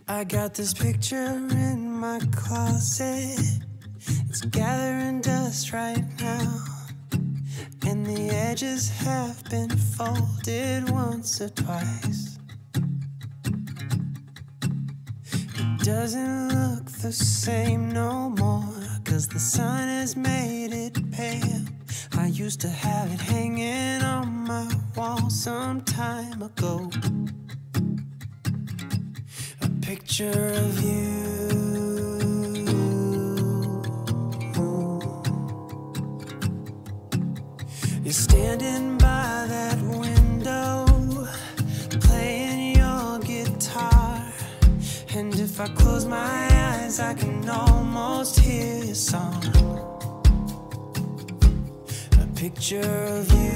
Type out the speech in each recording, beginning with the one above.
I got this picture in my closet. It's gathering dust right now, and the edges have been folded once or twice. It doesn't look the same no more, 'cause the sun has made it pale. I used to have it hanging on my wall some time ago. A picture of you. You're standing by that window, playing your guitar. And if I close my eyes, I can almost hear your song. A picture of you.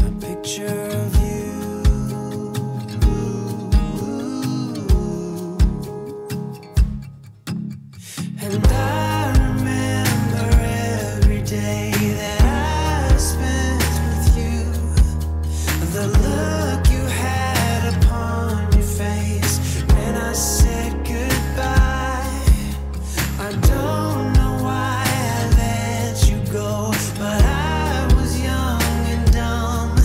A picture of you. And I remember every day that I spent with you. The look you had upon your face when I said goodbye. I don't know why I let you go, but I was young and dumb,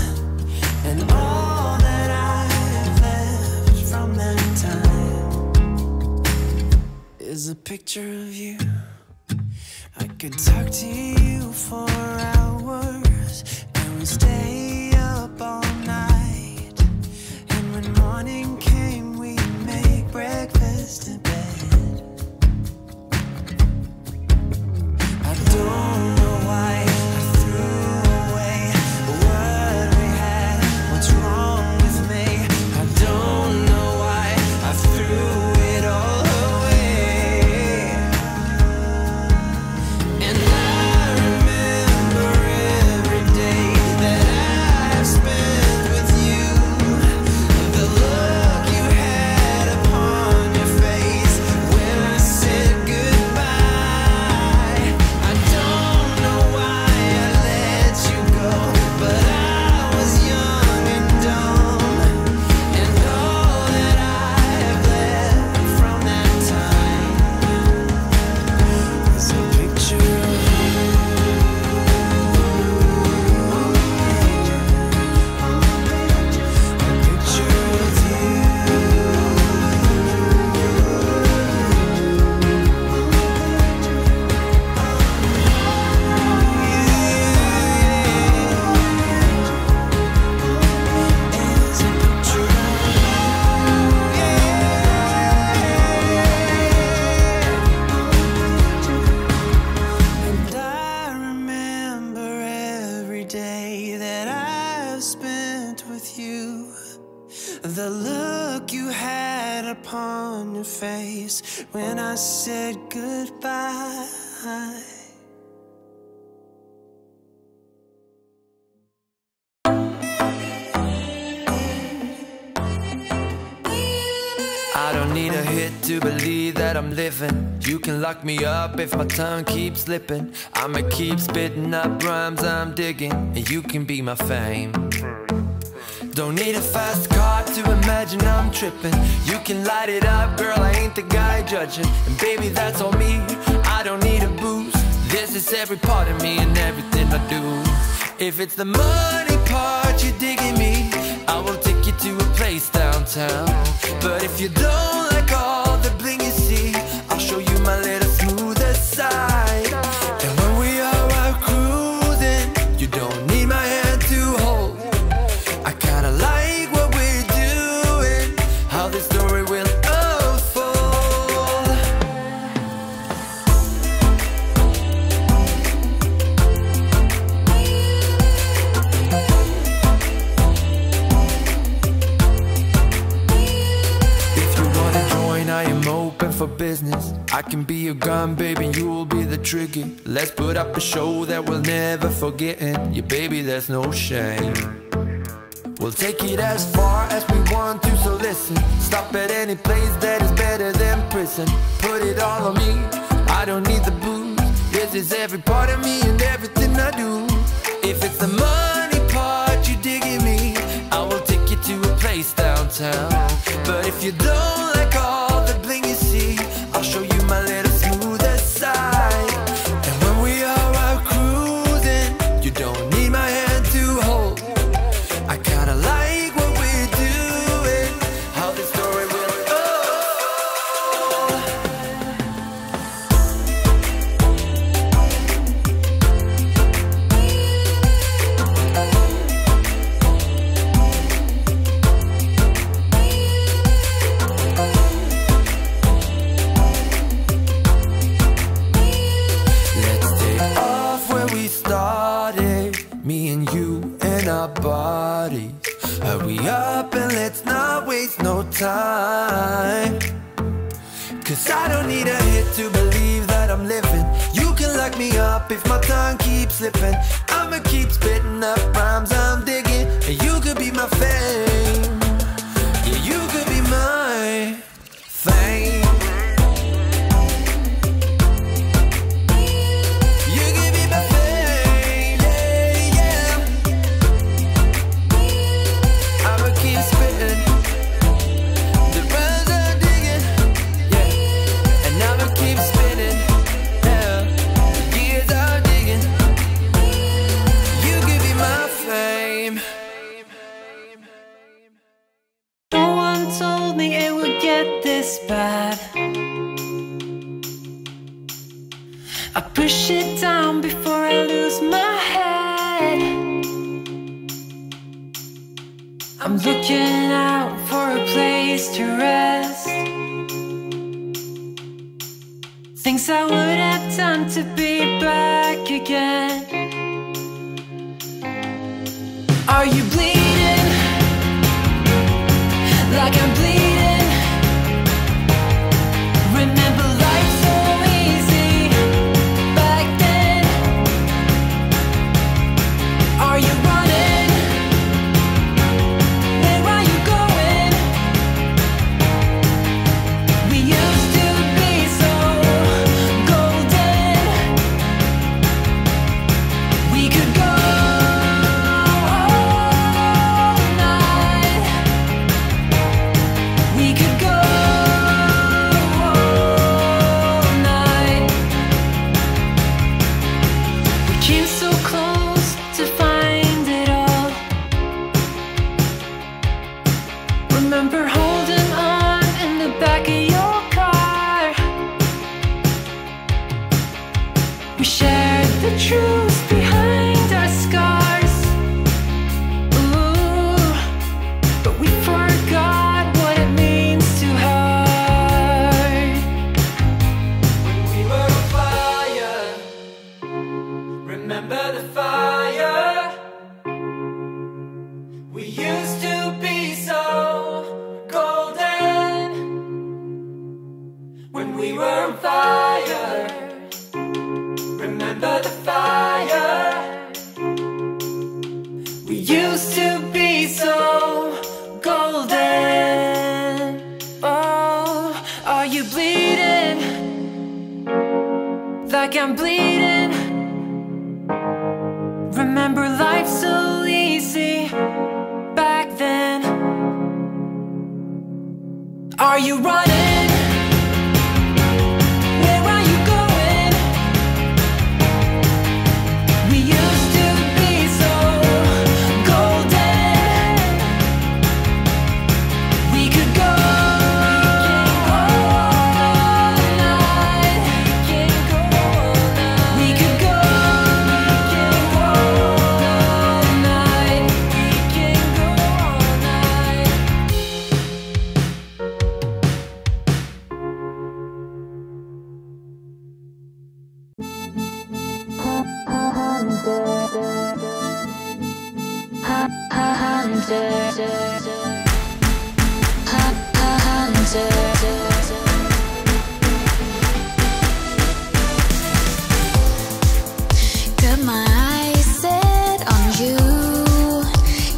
and all that I have left from that time is a picture of you. I could talk to you for hours, and we stay up all night. And when morning came, we'd make breakfast in bed. I don't know why I threw away what we had. What's wrong with me? I don't know why I threw it all away. And I remember every day that I've spent with you. The look you had upon your face when I said goodbye. I don't know why I let you go, but I was young and dumb, and all that I have left from that time is a picture of you. A picture of you. Is a picture of And I remember every day that I've spent with you. The look you had upon your face when I said goodbye. I don't need a hit to believe that I'm living. You can lock me up if my tongue keeps slipping. I'ma keep spitting up rhymes I'm digging, and you can be my fame. Don't need a fast car to imagine I'm tripping. You can light it up, girl, I ain't the guy judging. And baby, that's on me, I don't need a boost. This is every part of me and everything I do. If it's the money part you're digging me, I will take you to a place downtown. But if you don't like all the bling you see, I'll show you my little smoother side. And when we are out cruising, you don't need my hand to hold. I kinda like what we're doing, how this story will unfold. If you wanna join, I am open for business. I can be your gun, baby, you'll be the trigger. Let's put up a show that we'll never forget. And yeah, baby, there's no shame. We'll take it as far as we want to, so listen. Stop at any place that is better than prison. Put it all on me, I don't need the booze. This is every part of me and everything I do. If it's the money part you did you don't like all the bling you see, I'll show you my little smoother side. And when we are out cruising, you don't need my hand to hold. I kinda like what we're doing, how this story will bodies. Hurry up and let's not waste no time. Cause I don't need a hit to believe that I'm living. You can lock me up if my tongue keeps slipping. I'ma keep spitting up rhymes I'm digging. And you could be my fame. Yeah, you could be my fame. Bad. I push it down before I lose my head. I'm looking out for a place to rest. Things I would have done to be back again. Are you bleeding? Like I'm bleeding? Remember life so easy back then. Are you running? Where are you going? We used to be so golden. We could go all night. We could go truth behind our scars. Ooh, but we forgot what it means to hurt. When we were on fire, remember the fire. We used to be so golden. When we were on fire, remember the fire. We used to be so golden. Oh, are you bleeding? Like I'm bleeding? Remember life so easy back then. Are you running? Where are you going? We used to be so golden. We could go all night. We could go all night. We can go all night. Got my eyes set on you,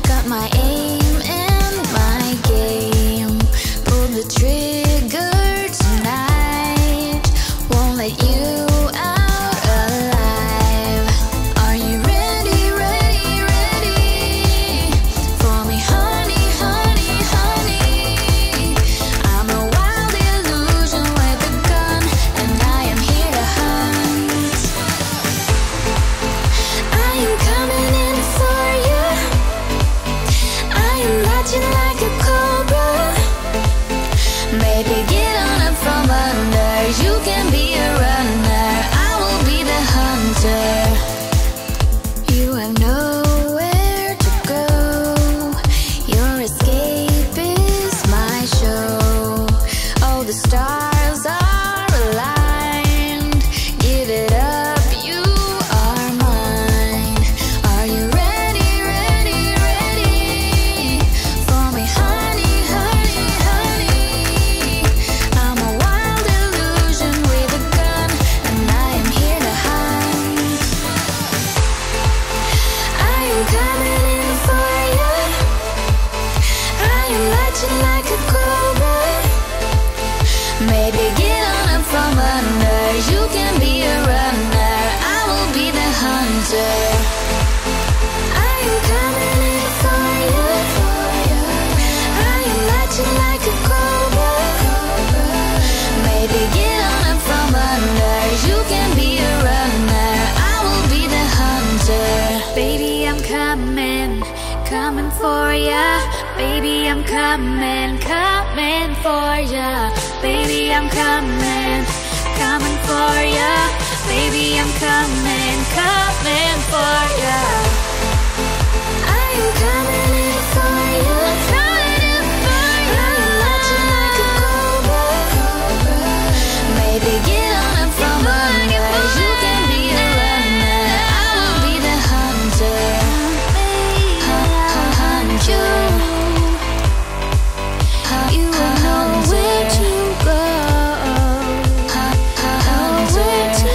got my aim and my game. Pull the trigger tonight, won't let you out alive. Are you ready, ready, ready for me, honey, honey, honey? coming, coming for ya. Baby, I'm coming, coming for ya. Baby, I'm coming, coming for ya. Baby, I'm coming, coming for ya. I am coming in for you, coming in for ya. I'm watching like a cobra. Baby, get on up from under. You can be the runner, I will be the hunter. Hunt you. You will know where to go. Where to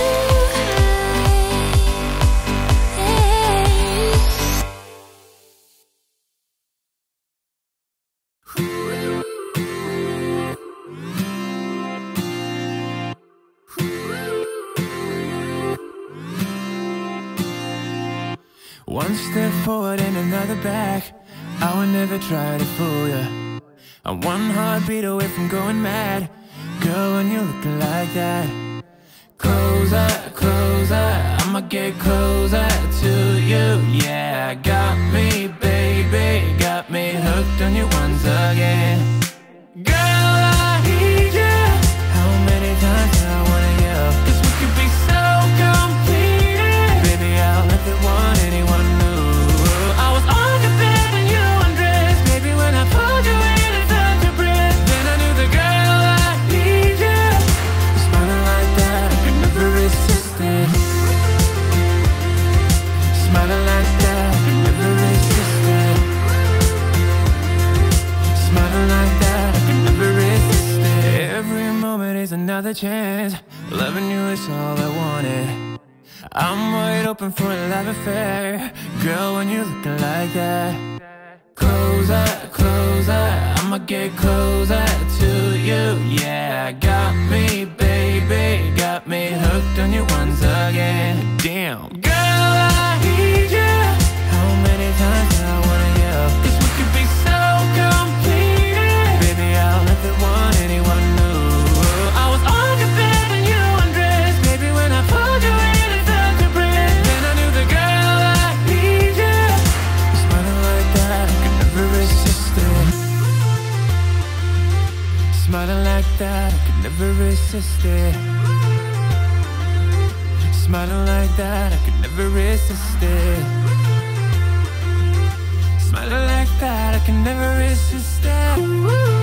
One step forward and another back, I would never try to fool ya. I'm one heartbeat away from going mad. Girl, when you're looking like that, closer, closer, I'ma get closer to you. Yeah, got me, baby, got me hooked on you once again. Girl, I need you. How many times do I wanna yell? 'Cause we could be so complete. Baby, I'll never want anyone new. I was on the bed when you undressed. Baby, when I pulled you in and felt your breath, then I knew the girl I need you. Smiling like that, I could never resist it. Smiling like that, I could never resist it. Smiling like that, I could never resist it. Every moment is another chance. Loving you is all I wanted. I'm wide open for a love affair. Girl, when you're looking like that, closer, closer, I'ma get closer to you. Yeah, got me, baby, got me hooked on you once again. Damn, girl, I need you. How many times do I wanna yell? 'Cause we could be so complete. Baby, I'll never want anyone new. I was on your bed when you undressed. Baby, when I pulled you in and felt your breath, then I knew the girl I need you. Smiling like that, I could never resist it. Smiling like that, I could never resist it. Smiling like that, I could never resist it. Smiling like that, I can never resist it.